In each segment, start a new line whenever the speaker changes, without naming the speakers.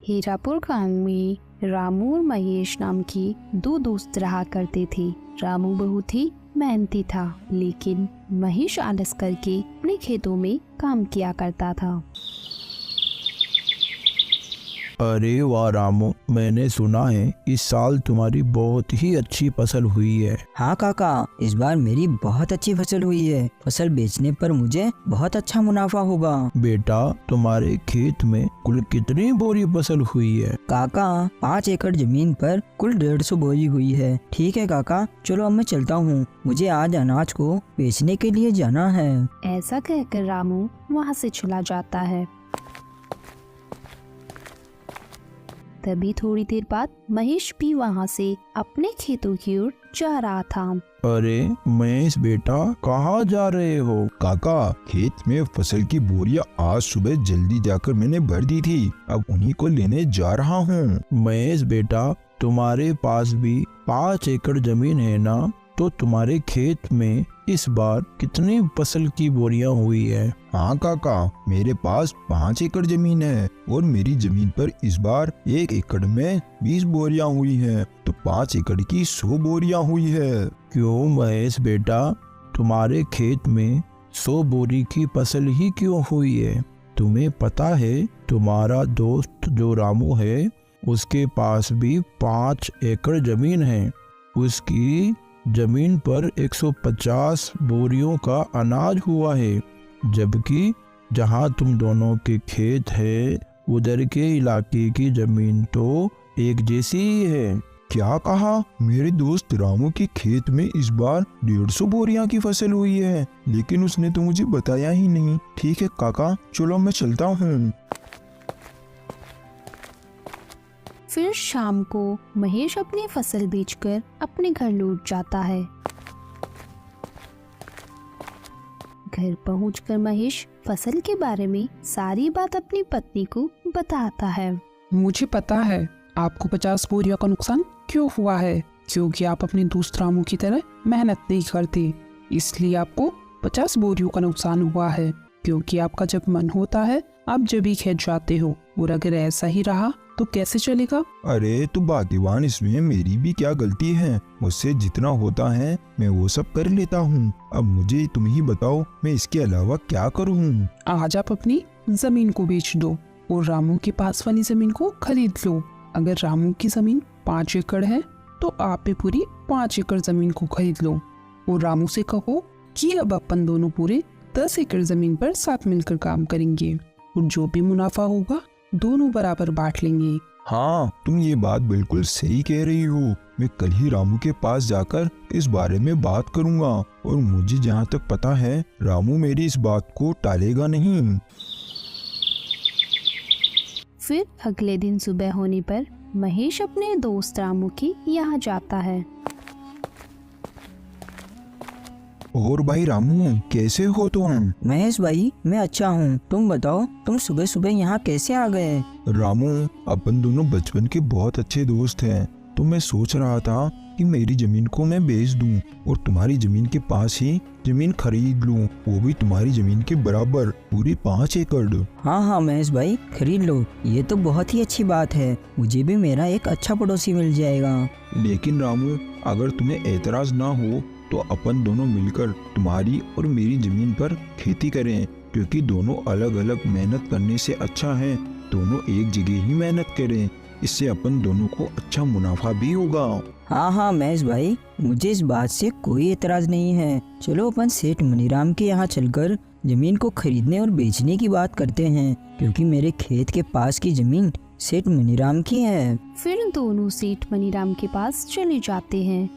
हीरापुर गांव में रामू और महेश नाम की दो दोस्त रहा करते थे। रामू बहुत ही मेहनती था, लेकिन महेश आलस करके अपने खेतों में काम किया करता था।
अरे वाह रामू, मैंने सुना है इस साल तुम्हारी बहुत ही अच्छी फसल हुई है।
हाँ काका, इस बार मेरी बहुत अच्छी फसल हुई है। फसल बेचने पर मुझे बहुत अच्छा मुनाफा होगा।
बेटा, तुम्हारे खेत में कुल कितनी बोरी फसल हुई है?
काका, 5 एकड़ जमीन पर कुल 150 बोरी हुई है। ठीक है काका, चलो अब मैं चलता हूँ, मुझे आज अनाज को बेचने के लिए जाना है।
ऐसा कहकर रामू वहाँ से चला जाता है। तभी थोड़ी देर बाद महेश भी वहाँ से अपने खेतों की ओर जा रहा था।
अरे महेश बेटा, कहाँ जा रहे हो?
काका, खेत में फसल की बोरियां आज सुबह जल्दी जाकर मैंने भर दी थी, अब उन्हीं को लेने जा रहा हूँ।
महेश बेटा, तुम्हारे पास भी 5 एकड़ जमीन है ना? तो तुम्हारे खेत में इस बार कितनी फसल की बोरियां हुई है?
हाँ काका, मेरे पास 5 एकड़ जमीन है और मेरी जमीन पर इस बार 1 एकड़ में 20 बोरियां हुई हैं, तो 5 एकड़ की 100 बोरियां हुई है।
क्यों महेश बेटा, तुम्हारे खेत में 100 बोरी की फसल ही क्यों हुई है? तुम्हें पता है तुम्हारा दोस्त जो रामू है, उसके पास भी 5 एकड़ जमीन है। उसकी जमीन पर 150 बोरियों का अनाज हुआ है, जबकि जहां तुम दोनों के खेत है उधर के इलाके की जमीन तो एक जैसी ही है।
क्या कहा? मेरे दोस्त रामू के खेत में इस बार 150 बोरियां की फसल हुई है, लेकिन उसने तो मुझे बताया ही नहीं। ठीक है काका, चलो मैं चलता हूँ।
फिर शाम को महेश अपनी फसल बेचकर अपने घर लौट जाता है। घर पहुंचकर महेश फसल के बारे में सारी बात अपनी पत्नी को बताता है।
मुझे पता है आपको 50 बोरियों का नुकसान क्यों हुआ है, क्योंकि आप अपने दोस्त रामू की तरह मेहनत नहीं करते, इसलिए आपको 50 बोरियों का नुकसान हुआ है। क्योंकि आपका जब मन होता है आप जब भी खेत जाते हो, और अगर ऐसा ही रहा तो कैसे चलेगा?
अरे तो भाग्यवान, इसमें मेरी भी क्या गलती है? मुझसे जितना होता है मैं वो सब कर लेता हूँ। अब मुझे तुम ही बताओ, मैं इसके अलावा क्या करूँ?
आज आप अपनी जमीन को बेच दो और रामू के पास वाली जमीन को खरीद लो। अगर रामू की जमीन 5 एकड़ है तो आप भी पूरी 5 एकड़ जमीन को खरीद लो, और रामू से कहो कि अब अपन दोनों पूरे 10 एकड़ जमीन पर साथ मिलकर काम करेंगे, और जो भी मुनाफा होगा दोनों बराबर बांट लेंगे।
हाँ, तुम ये बात बिल्कुल सही कह रही हो। मैं कल ही रामू के पास जाकर इस बारे में बात करूंगा, और मुझे जहाँ तक पता है रामू मेरी इस बात को टालेगा नहीं।
फिर अगले दिन सुबह होने पर महेश अपने दोस्त रामू के यहाँ जाता है।
और भाई रामू, कैसे हो तुम?
महेश भाई, मैं अच्छा हूँ, तुम बताओ, तुम सुबह सुबह यहाँ कैसे आ गए?
रामू, अपन दोनों बचपन के बहुत अच्छे दोस्त हैं, तो मैं सोच रहा था कि मेरी जमीन को मैं बेच दूं और तुम्हारी जमीन के पास ही जमीन खरीद लूं, वो भी तुम्हारी जमीन के बराबर, पूरी 5 एकड़।
हाँ हाँ महेश भाई, खरीद लो, ये तो बहुत ही अच्छी बात है, मुझे भी मेरा एक अच्छा पड़ोसी मिल जाएगा।
लेकिन रामू, अगर तुम्हें ऐतराज ना हो तो अपन दोनों मिलकर तुम्हारी और मेरी जमीन पर खेती करें, क्योंकि दोनों अलग अलग मेहनत करने से अच्छा है दोनों एक जगह ही मेहनत करें, इससे अपन दोनों को अच्छा मुनाफा भी होगा।
हाँ हाँ महेश भाई, मुझे इस बात से कोई एतराज नहीं है। चलो अपन सेठ मनीराम के यहाँ चलकर जमीन को खरीदने और बेचने की बात करते हैं, क्योंकि मेरे खेत के पास की जमीन सेठ मनीराम की है।
फिर दोनों सेठ मनीराम के पास चले जाते हैं।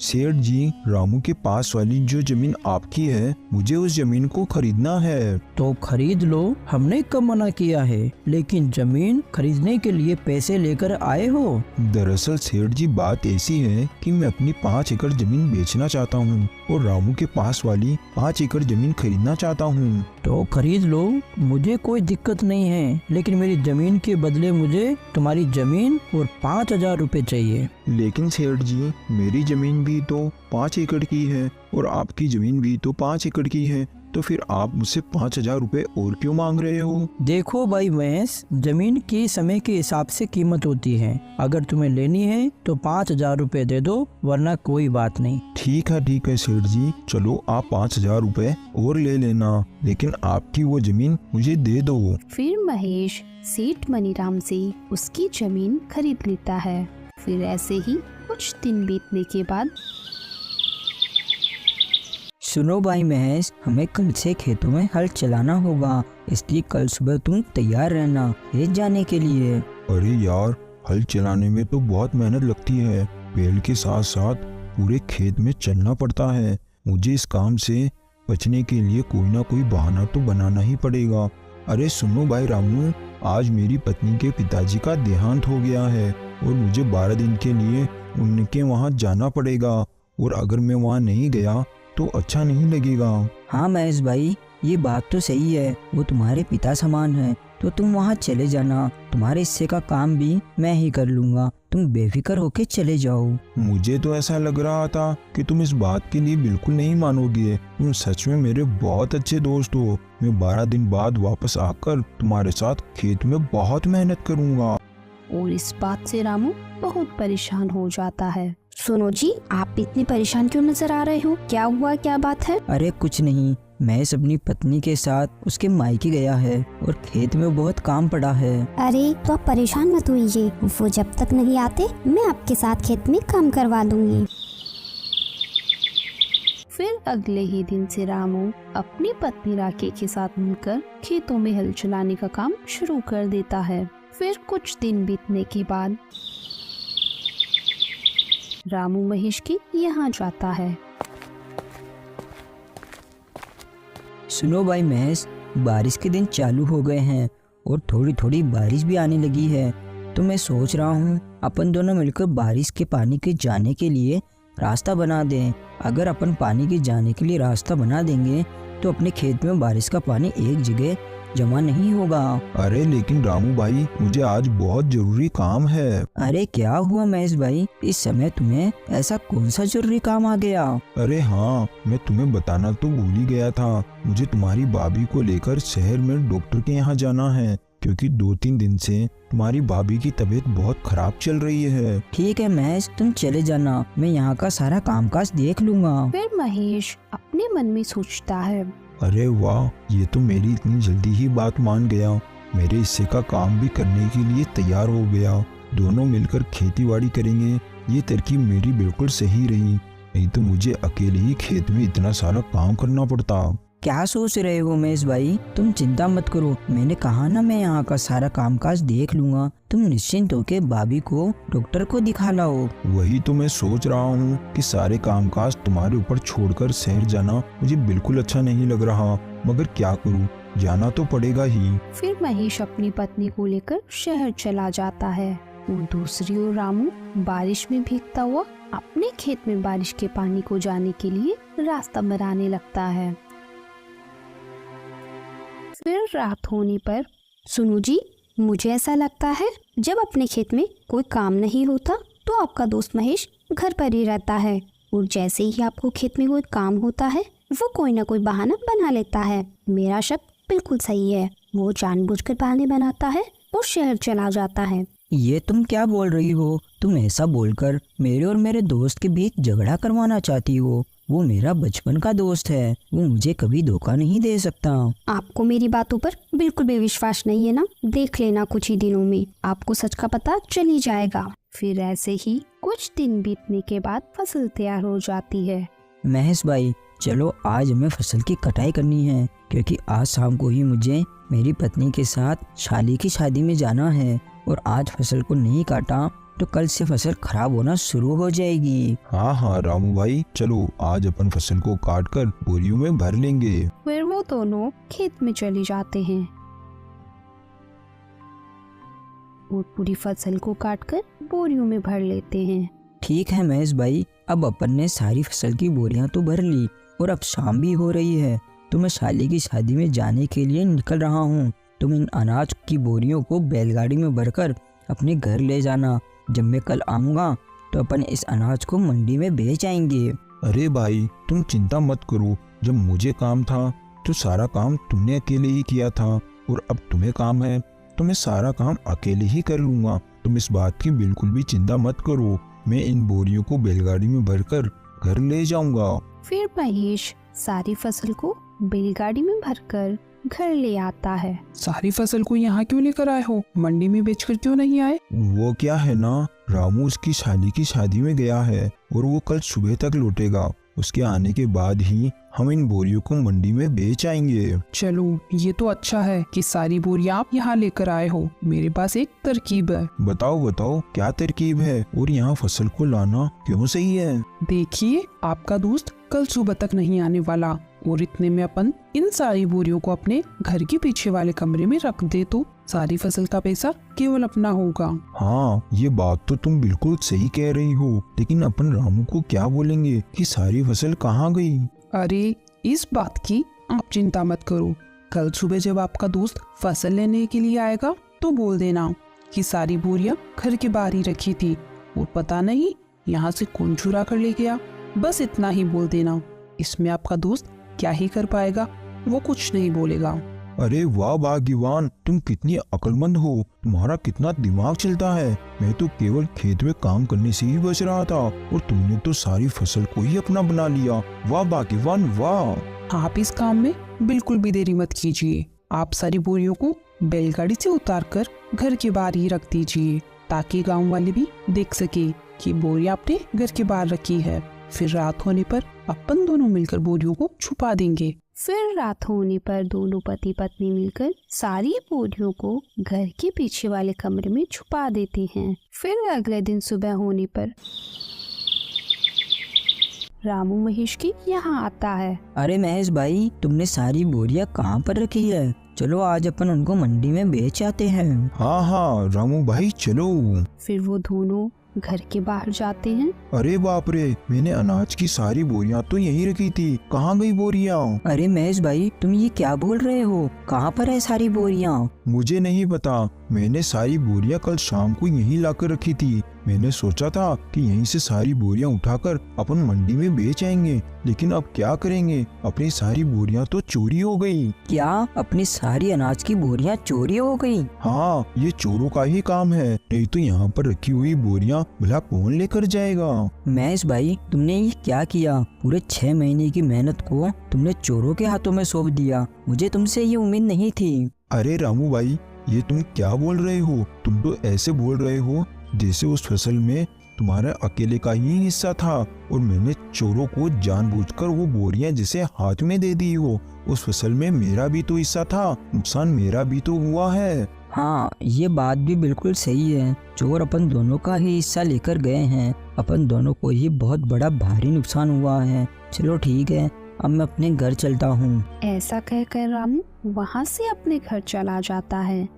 सेठ जी, रामू के पास वाली जो जमीन आपकी है, मुझे उस जमीन को खरीदना है।
तो खरीद लो, हमने कब मना किया है, लेकिन जमीन खरीदने के लिए पैसे लेकर आए हो?
दरअसल सेठ जी, बात ऐसी है कि मैं अपनी 5 एकड़ जमीन बेचना चाहता हूँ और रामू के पास वाली 5 एकड़ जमीन खरीदना चाहता हूँ।
तो खरीद लो, मुझे कोई दिक्कत नहीं है, लेकिन मेरी जमीन के बदले मुझे तुम्हारी जमीन और 5,000 रुपए चाहिए।
लेकिन सेठ जी, मेरी जमीन भी तो 5 एकड़ की है और आपकी जमीन भी तो 5 एकड़ की है, तो फिर आप मुझसे 5,000 रुपए और क्यों मांग रहे हो?
देखो भाई महेश, जमीन की समय के हिसाब से कीमत होती है। अगर तुम्हें लेनी है तो 5,000 रुपए दे दो, वरना कोई बात नहीं।
ठीक है सेठ जी, चलो आप 5,000 रुपए और ले लेना, लेकिन आपकी वो जमीन मुझे दे दो।
फिर महेश सेठ मनीराम से उसकी जमीन खरीद लेता है। फिर ऐसे ही कुछ दिन बीतने के बाद
सुनो भाई महेश, हमें कल से खेतों में हल चलाना होगा, इसलिए कल सुबह तुम तैयार रहना खेत जाने के लिए।
अरे यार, हल चलाने में तो बहुत मेहनत लगती है, बैल के साथ साथ पूरे खेत में चलना पड़ता है। मुझे इस काम से बचने के लिए कोई ना कोई बहाना तो बनाना ही पड़ेगा। अरे सुनो भाई रामू, आज मेरी पत्नी के पिताजी का देहांत हो गया है और मुझे 12 दिन के लिए उनके वहाँ जाना पड़ेगा, और अगर मैं वहाँ नहीं गया तो अच्छा नहीं लगेगा।
हाँ महेश भाई, ये बात तो सही है, वो तुम्हारे पिता समान है, तो तुम वहाँ चले जाना। तुम्हारे हिस्से का काम भी मैं ही कर लूँगा, तुम बेफिक्र होके चले जाओ।
मुझे तो ऐसा लग रहा था कि तुम इस बात के लिए बिल्कुल नहीं मानोगे। तुम सच में मेरे बहुत अच्छे दोस्त हो। मैं 12 दिन बाद वापस आकर तुम्हारे साथ खेत में बहुत मेहनत करूँगा।
और इस बात से रामू बहुत परेशान हो जाता है।
सुनो जी, आप इतने परेशान क्यों नजर आ रहे हो? क्या हुआ, क्या बात है?
अरे कुछ नहीं, महेश अपनी पत्नी के साथ उसके मायके गया है और खेत में बहुत काम पड़ा है।
अरे तो आप परेशान मत होइए, वो जब तक नहीं आते मैं आपके साथ खेत में काम करवा दूंगी।
फिर अगले ही दिन से रामू अपनी पत्नी राके के साथ मिलकर खेतों में हल चलाने का काम शुरू कर देता है। फिर कुछ दिन बीतने के बाद रामू महेश के यहाँ जाता है।
सुनो भाई महेश, बारिश के दिन चालू हो गए हैं और थोड़ी थोड़ी बारिश भी आने लगी है, तो मैं सोच रहा हूँ अपन दोनों मिलकर बारिश के पानी के जाने के लिए रास्ता बना दें। अगर अपन पानी के जाने के लिए रास्ता बना देंगे तो अपने खेत में बारिश का पानी एक जगह जमा नहीं होगा।
अरे लेकिन रामू भाई, मुझे आज बहुत जरूरी काम है।
अरे क्या हुआ महेश भाई, इस समय तुम्हें ऐसा कौन सा जरूरी काम आ गया?
अरे हाँ, मैं तुम्हें बताना तो भूल ही गया था। मुझे तुम्हारी भाभी को लेकर शहर में डॉक्टर के यहाँ जाना है, क्योंकि 2-3 दिन से तुम्हारी भाभी की तबीयत बहुत खराब चल रही है।
ठीक है महेश, तुम चले जाना, मैं यहाँ का सारा कामकाज देख लूँगा।
फिर महेश अपने मन में सोचता है,
अरे वाह, ये तो मेरी इतनी जल्दी ही बात मान गया। मेरे हिस्से का काम भी करने के लिए तैयार हो गया। दोनों मिलकर खेतीबाड़ी करेंगे। ये तरकीब मेरी बिल्कुल सही रही, नहीं तो मुझे अकेले ही खेत में इतना सारा काम करना पड़ता।
क्या सोच रहे हो महेश भाई, तुम चिंता मत करो, मैंने कहा ना मैं यहाँ का सारा कामकाज देख लूँगा। तुम निश्चिंत होके भाभी को डॉक्टर को दिखा लाओ।
वही तो मैं सोच रहा हूँ कि सारे कामकाज तुम्हारे ऊपर छोड़कर शहर जाना मुझे बिल्कुल अच्छा नहीं लग रहा, मगर क्या करूँ, जाना तो पड़ेगा ही।
फिर महेश अपनी पत्नी को लेकर शहर चला जाता है और दूसरी ओर रामू बारिश में भीगता हुआ अपने खेत में बारिश के पानी को जाने के लिए रास्ता बनाने लगता है। फिर रात होने पर
सुनो जी, मुझे ऐसा लगता है जब अपने खेत में कोई काम नहीं होता तो आपका दोस्त महेश घर पर ही रहता है, और जैसे ही आपको खेत में कोई काम होता है वो कोई ना कोई बहाना बना लेता है। मेरा शक बिल्कुल सही है, वो जानबूझकर बहाने बनाता है और शहर चला जाता है।
ये तुम क्या बोल रही हो? तुम ऐसा बोलकर मेरे और मेरे दोस्त के बीच झगड़ा करवाना चाहती हो? वो मेरा बचपन का दोस्त है, वो मुझे कभी धोखा नहीं दे सकता।
आपको मेरी बातों पर बिल्कुल भी विश्वास नहीं है ना? देख लेना, कुछ ही दिनों में आपको सच का पता चल ही जाएगा।
फिर ऐसे ही कुछ दिन बीतने के बाद फसल तैयार हो जाती है।
महेश भाई, चलो आज हमें फसल की कटाई करनी है, क्योंकि आज शाम को ही मुझे मेरी पत्नी के साथ शाली की शादी में जाना है, और आज फसल को नहीं काटा तो कल से फसल खराब होना शुरू हो जाएगी।
हाँ रामू भाई, चलो आज अपन फसल को काट कर बोरियों में भर लेंगे।
फिर वो दोनों खेत में चले जाते हैं और पूरी फसल को काटकर बोरियों में भर लेते हैं।
ठीक है महेश भाई, अब अपन ने सारी फसल की बोरियां तो भर ली और अब शाम भी हो रही है, तो मैं शाली की शादी में जाने के लिए निकल रहा हूँ। तुम इन अनाज की बोरियों को बैलगाड़ी में भरकर अपने घर ले जाना। जब मैं कल आऊँगा तो अपन इस अनाज को मंडी में बेच आएंगे।
अरे भाई, तुम चिंता मत करो, जब मुझे काम था तो तो सारा काम तुमने अकेले ही किया था और अब तुम्हें काम है तो मैं सारा काम अकेले ही कर लूंगा। तुम इस बात की बिल्कुल भी चिंता मत करो, मैं इन बोरियों को बैलगाड़ी में भरकर घर ले जाऊंगा।
फिर महेश सारी फसल को बैलगाड़ी में भरकर घर ले आता है।
सारी फसल को यहाँ क्यों लेकर आए हो? मंडी में बेचकर क्यों नहीं आए?
वो क्या है ना, रामू उसकी साली की शादी में गया है और वो कल सुबह तक लौटेगा। उसके आने के बाद ही हम इन बोरियों को मंडी में बेच आएंगे।
चलो ये तो अच्छा है कि सारी बोरियां आप यहाँ लेकर आए हो। मेरे पास एक तरकीब है।
बताओ बताओ क्या तरकीब है और यहाँ फसल को लाना क्यों सही है?
देखिए, आपका दोस्त कल सुबह तक नहीं आने वाला और इतने में अपन इन सारी बोरियों को अपने घर के पीछे वाले कमरे में रख दे तो सारी फसल का पैसा केवल अपना होगा।
हाँ, ये बात तो तुम बिल्कुल सही कह रही हो, लेकिन अपन रामू को क्या बोलेंगे कि सारी फसल कहाँ गई?
अरे इस बात की आप चिंता मत करो। कल सुबह जब आपका दोस्त फसल लेने के लिए आएगा तो बोल देना कि सारी बोरियां घर के बाहर ही रखी थी और पता नहीं यहाँ से कौन चुरा कर ले गया। बस इतना ही बोल देना। इसमें आपका दोस्त क्या ही कर पाएगा, वो कुछ नहीं बोलेगा।
अरे वाह भाग्यवान, तुम कितनी अक्लमंद हो, तुम्हारा कितना दिमाग चलता है। मैं तो केवल खेत में काम करने से ही बच रहा था और तुमने तो सारी फसल को ही अपना बना लिया। वाह भाग्यवान वाह।
आप इस काम में बिल्कुल भी देरी मत कीजिए। आप सारी बोरियों को बैलगाड़ी से उतारकर घर के बाहर ही रख दीजिए ताकि गांव वाले भी देख सके कि बोरियां आपने घर के बाहर रखी है। फिर रात होने पर अपन दोनों मिलकर बोरियों को छुपा देंगे।
फिर रात होने पर दोनों पति पत्नी मिलकर सारी बोरियों को घर के पीछे वाले कमरे में छुपा देते हैं। फिर अगले दिन सुबह होने पर रामू महेश के यहाँ आता है।
अरे महेश भाई, तुमने सारी बोरियां कहाँ पर रखी है? चलो आज अपन उनको मंडी में बेच आते हैं।
हाँ हाँ रामू भाई चलो।
फिर वो दोनों घर के बाहर जाते हैं।
अरे बाप रे, मैंने अनाज की सारी बोरियां तो यहीं रखी थी, कहाँ गई बोरियां?
अरे महेश भाई, तुम ये क्या बोल रहे हो? कहाँ पर है सारी बोरियां?
मुझे नहीं पता, मैंने सारी बोरियां कल शाम को यहीं लाकर रखी थी। मैंने सोचा था कि यहीं से सारी बोरियां उठाकर अपन मंडी में बेच आएंगे, लेकिन अब क्या करेंगे, अपनी सारी बोरियां तो चोरी हो गई।
क्या अपनी सारी अनाज की बोरियां चोरी हो गई?
हाँ, ये चोरों का ही काम है, नहीं तो यहाँ पर रखी हुई बोरियां भला कौन लेकर जाएगा?
महेश भाई, तुमने ये क्या किया? पूरे 6 महीने की मेहनत को तुमने चोरों के हाथों में सौंप दिया। मुझे तुमसे ये उम्मीद नहीं थी।
अरे रामू भाई, ये तुम क्या बोल रहे हो? तुम तो ऐसे बोल रहे हो जैसे उस फसल में तुम्हारा अकेले का ही हिस्सा था और मैंने चोरों को जानबूझकर वो बोरियां जिसे हाथ में दे दी हो। उस फसल में मेरा भी तो हिस्सा था, नुकसान मेरा भी तो हुआ है।
हाँ, ये बात भी बिल्कुल सही है। चोर अपन दोनों का ही हिस्सा लेकर गए हैं। अपन दोनों को ही बहुत बड़ा भारी नुकसान हुआ है। चलो ठीक है, अब मैं अपने घर चलता हूँ।
ऐसा कहकर रामू वहाँ से अपने घर चला जाता है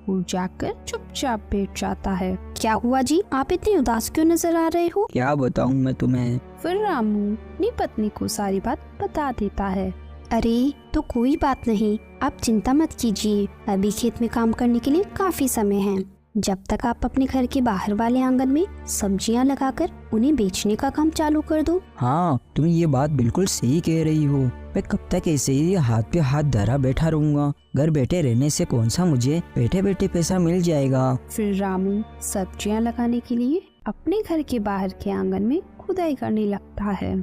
और जाकर चुपचाप बैठ जाता है।
क्या हुआ जी, आप इतने उदास क्यों नजर आ रहे हो?
क्या बताऊँ मैं तुम्हें?
फिर रामू अपनी पत्नी को सारी बात बता देता है।
अरे तो कोई बात नहीं, आप चिंता मत कीजिए। अभी खेत में काम करने के लिए काफी समय है। जब तक आप अपने घर के बाहर वाले आंगन में सब्जियां लगाकर उन्हें बेचने का काम चालू कर दो।
हाँ, तुम ये बात बिल्कुल सही कह रही हो। मैं कब तक ऐसे ही हाथ पे हाथ धरा बैठा रहूंगा? घर बैठे रहने से कौन सा मुझे बैठे बैठे पैसा मिल जाएगा।
फिर रामू सब्जियां लगाने के लिए अपने घर के बाहर के आंगन में खुदाई करने लगता है।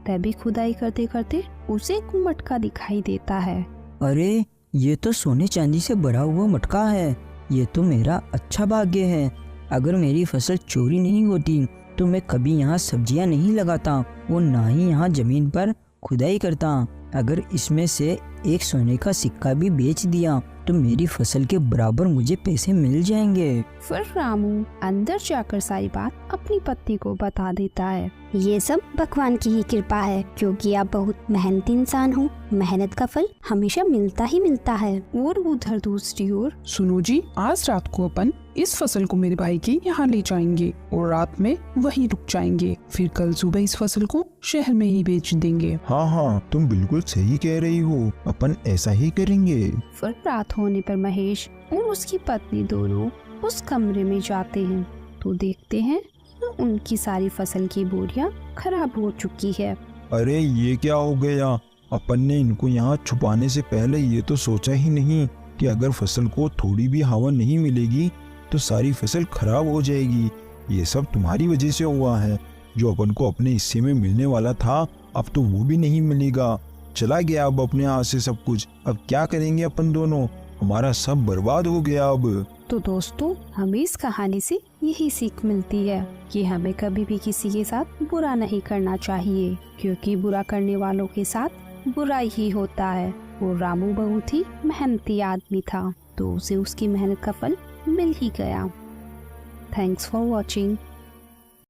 तभी खुदाई करते करते उसे एक मटका दिखाई देता है।
अरे ये तो सोने चांदी से भरा हुआ मटका है। ये तो मेरा अच्छा भाग्य है। अगर मेरी फसल चोरी नहीं होती तो मैं कभी यहाँ सब्जियाँ नहीं लगाता और ना ही यहाँ जमीन पर खुदाई करता। अगर इसमें से एक सोने का सिक्का भी बेच दिया तो मेरी फसल के बराबर मुझे पैसे मिल जाएंगे।
फिर रामू अंदर जाकर सारी बात अपनी पत्नी को बता देता है।
ये सब भगवान की ही कृपा है, क्योंकि आप बहुत मेहनती इंसान हो। मेहनत का फल हमेशा मिलता ही मिलता है।
और उधर दूसरी ओर
सुनो जी, आज रात को अपन इस फसल को मेरे भाई के यहाँ ले जाएंगे और रात में वहीं रुक जाएंगे। फिर कल सुबह इस फसल को शहर में ही बेच देंगे।
हाँ हाँ, तुम बिल्कुल सही कह रही हो, अपन ऐसा ही करेंगे।
फिर रात होने पर महेश और उसकी पत्नी दोनों उस कमरे में जाते हैं तो देखते हैं उनकी सारी फसल की बोरियां खराब हो चुकी है।
अरे ये क्या हो गया, अपन ने इनको यहाँ छुपाने से पहले ये तो सोचा ही नहीं कि अगर फसल को थोड़ी भी हवा नहीं मिलेगी तो सारी फसल खराब हो जाएगी। ये सब तुम्हारी वजह से हुआ है। जो अपन को अपने हिस्से में मिलने वाला था अब तो वो भी नहीं मिलेगा। चला गया अब अपने हाथ से सब कुछ। अब क्या करेंगे अपन दोनों, हमारा सब बर्बाद हो गया अब।
तो दोस्तों, हमें इस कहानी से यही सीख मिलती है कि हमें कभी भी किसी के साथ बुरा नहीं करना चाहिए, क्योंकि बुरा करने वालों के साथ बुरा ही होता है। वो रामू बहुत ही मेहनती आदमी था, तो उसे उसकी मेहनत का फल मिल ही गया। Thanks for watching.